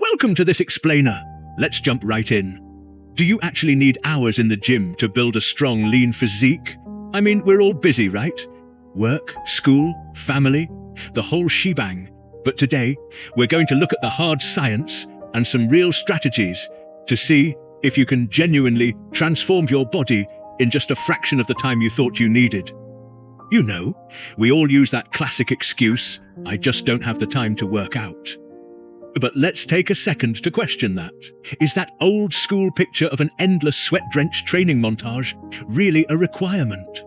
Welcome to this explainer. Let's jump right in. Do you actually need hours in the gym to build a strong, lean physique? I mean, we're all busy, right? Work, school, family, the whole shebang. But today, we're going to look at the hard science and some real strategies to see if you can genuinely transform your body in just a fraction of the time you thought you needed. You know, we all use that classic excuse, I just don't have the time to work out. But let's take a second to question that. Is that old school picture of an endless sweat-drenched training montage really a requirement?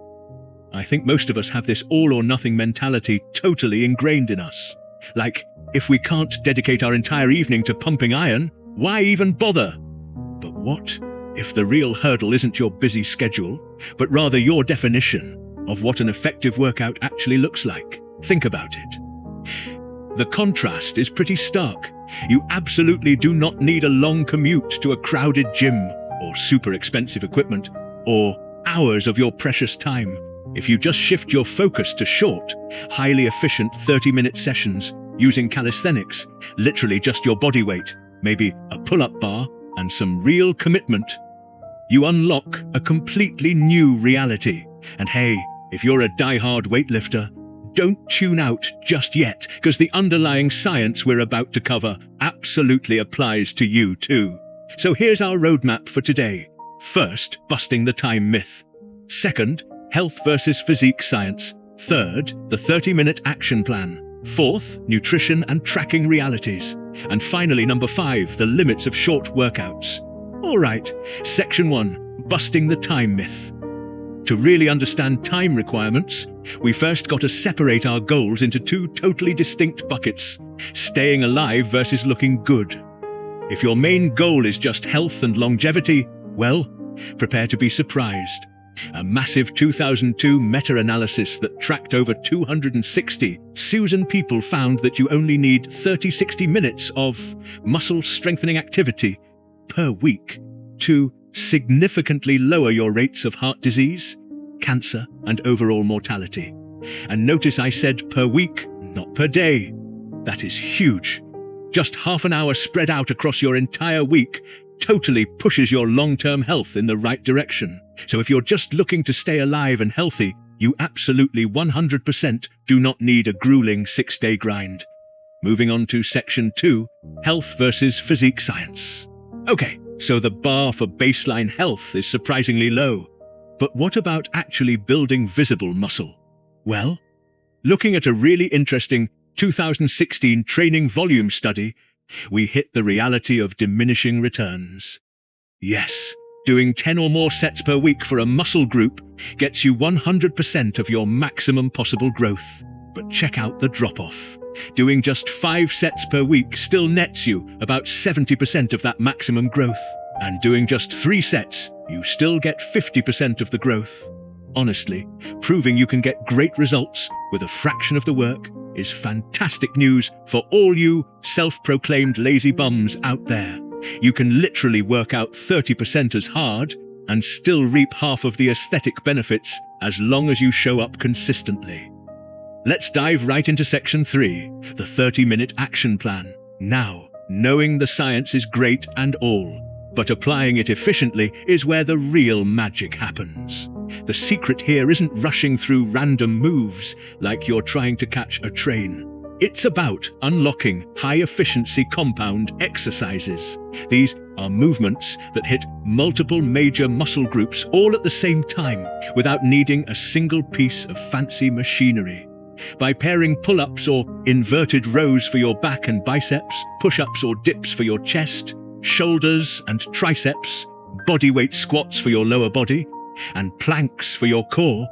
I think most of us have this all-or-nothing mentality totally ingrained in us. Like, if we can't dedicate our entire evening to pumping iron, why even bother? But what if the real hurdle isn't your busy schedule, but rather your definition of what an effective workout actually looks like? Think about it. The contrast is pretty stark. You absolutely do not need a long commute to a crowded gym or super expensive equipment or hours of your precious time. If you just shift your focus to short, highly efficient 30-minute sessions using calisthenics, literally just your body weight, maybe a pull-up bar, and some real commitment, you unlock a completely new reality. And hey, if you're a die-hard weightlifter, don't tune out just yet, because the underlying science we're about to cover absolutely applies to you too. So here's our roadmap for today. First, busting the time myth. Second, health versus physique science. Third, the 30-minute action plan. Fourth, nutrition and tracking realities. And finally, number 5, the limits of short workouts. All right, section 1, busting the time myth. To really understand time requirements, we first got to separate our goals into 2 totally distinct buckets: staying alive versus looking good. If your main goal is just health and longevity, well, prepare to be surprised. A massive 2002 meta-analysis that tracked over 260 Susan people found that you only need 30-60 minutes of muscle-strengthening activity per week to significantly lower your rates of heart disease, cancer, and overall mortality. And notice I said per week, not per day. That is huge. Just half an hour spread out across your entire week totally pushes your long-term health in the right direction. So if you're just looking to stay alive and healthy, you absolutely 100% do not need a grueling 6-day grind. Moving on to section 2, health versus physique science. Okay, so the bar for baseline health is surprisingly low. But what about actually building visible muscle? Well, looking at a really interesting 2016 training volume study, we hit the reality of diminishing returns. Yes, doing 10 or more sets per week for a muscle group gets you 100% of your maximum possible growth. But check out the drop-off. Doing just 5 sets per week still nets you about 70% of that maximum growth. And doing just 3 sets, you still get 50% of the growth. Honestly, proving you can get great results with a fraction of the work is fantastic news for all you self-proclaimed lazy bums out there. You can literally work out 30% as hard and still reap half of the aesthetic benefits as long as you show up consistently. Let's dive right into section 3, the 30-minute action plan. Now, knowing the science is great and all, but applying it efficiently is where the real magic happens. The secret here isn't rushing through random moves like you're trying to catch a train. It's about unlocking high-efficiency compound exercises. These are movements that hit multiple major muscle groups all at the same time without needing a single piece of fancy machinery. By pairing pull-ups or inverted rows for your back and biceps, push-ups or dips for your chest, shoulders and triceps, bodyweight squats for your lower body, and planks for your core,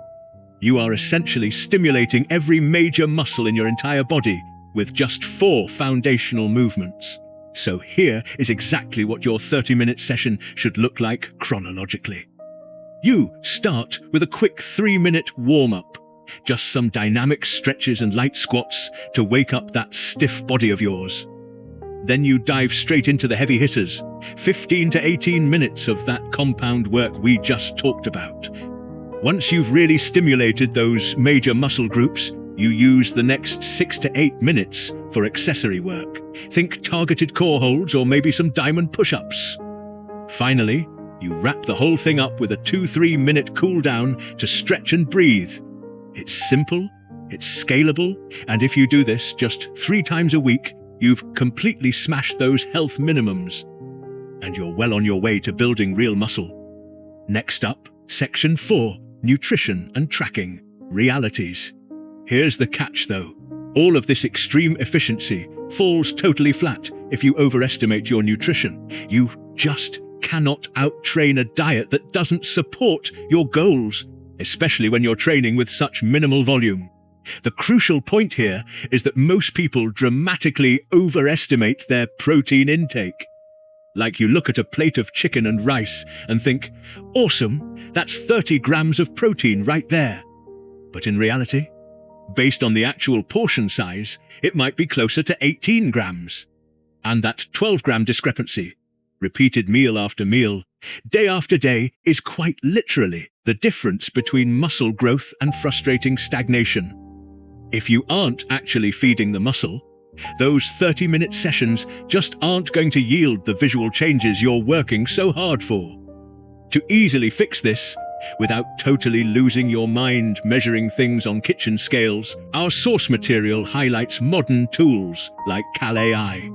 you are essentially stimulating every major muscle in your entire body with just 4 foundational movements. So here is exactly what your 30-minute session should look like chronologically. You start with a quick 3-minute warm-up, just some dynamic stretches and light squats to wake up that stiff body of yours. Then you dive straight into the heavy hitters, 15 to 18 minutes of that compound work we just talked about. Once you've really stimulated those major muscle groups, you use the next 6 to 8 minutes for accessory work. Think targeted core holds or maybe some diamond push-ups. Finally, you wrap the whole thing up with a 2-3 minute cool down to stretch and breathe. It's simple, it's scalable, and if you do this just 3 times a week, you've completely smashed those health minimums. And you're well on your way to building real muscle. Next up, Section 4, Nutrition and Tracking, Realities. Here's the catch though. All of this extreme efficiency falls totally flat if you overestimate your nutrition. You just cannot out-train a diet that doesn't support your goals, especially when you're training with such minimal volume. The crucial point here is that most people dramatically overestimate their protein intake. Like you look at a plate of chicken and rice and think, awesome, that's 30 grams of protein right there. But in reality, based on the actual portion size, it might be closer to 18 grams. And that 12-gram discrepancy, repeated meal after meal, day after day, is quite literally the difference between muscle growth and frustrating stagnation. If you aren't actually feeding the muscle, those 30-minute sessions just aren't going to yield the visual changes you're working so hard for. To easily fix this, without totally losing your mind measuring things on kitchen scales, our source material highlights modern tools like Cal.AI.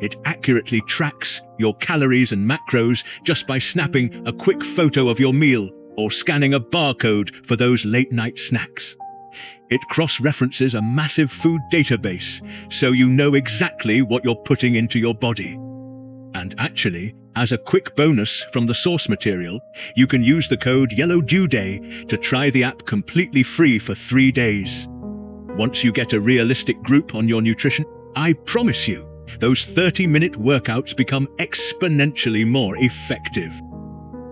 It accurately tracks your calories and macros just by snapping a quick photo of your meal or scanning a barcode for those late-night snacks. It cross-references a massive food database, so you know exactly what you're putting into your body. And actually, as a quick bonus from the source material, you can use the code YELLOWDEWDAY to try the app completely free for 3 days. Once you get a realistic grip on your nutrition, I promise you, those 30-minute workouts become exponentially more effective.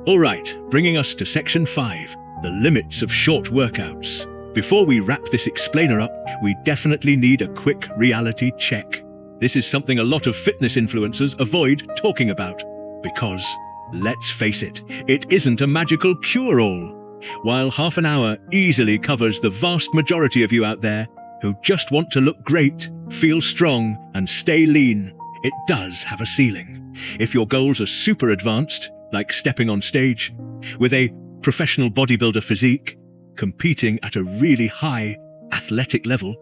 All right, bringing us to Section 5, the limits of short workouts. Before we wrap this explainer up, we definitely need a quick reality check. This is something a lot of fitness influencers avoid talking about, because, let's face it, it isn't a magical cure-all. While half an hour easily covers the vast majority of you out there who just want to look great, feel strong, and stay lean, it does have a ceiling. If your goals are super advanced, like stepping on stage, with a professional bodybuilder physique, competing at a really high athletic level,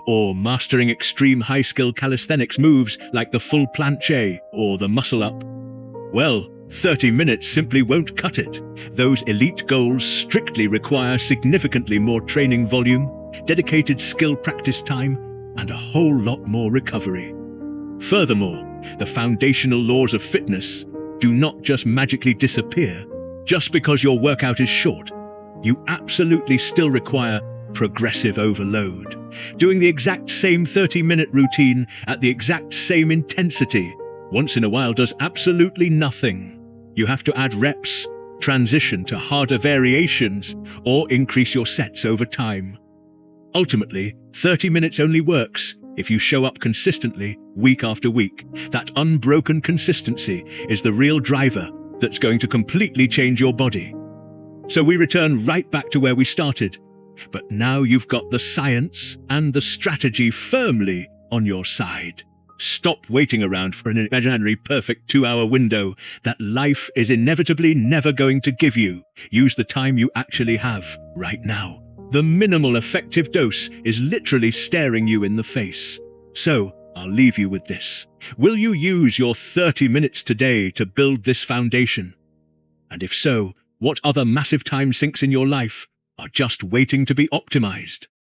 or mastering extreme high-skill calisthenics moves like the full planche or the muscle-up, well, 30 minutes simply won't cut it. Those elite goals strictly require significantly more training volume, dedicated skill practice time, and a whole lot more recovery. Furthermore, the foundational laws of fitness do not just magically disappear just because your workout is short. You absolutely still require progressive overload. Doing the exact same 30-minute routine at the exact same intensity once in a while does absolutely nothing. You have to add reps, transition to harder variations, or increase your sets over time. Ultimately, 30 minutes only works if you show up consistently week after week. That unbroken consistency is the real driver that's going to completely change your body. So we return right back to where we started. But now you've got the science and the strategy firmly on your side. Stop waiting around for an imaginary perfect 2-hour window that life is inevitably never going to give you. Use the time you actually have right now. The minimal effective dose is literally staring you in the face. So, I'll leave you with this. Will you use your 30 minutes today to build this foundation? And if so, what other massive time sinks in your life are just waiting to be optimized?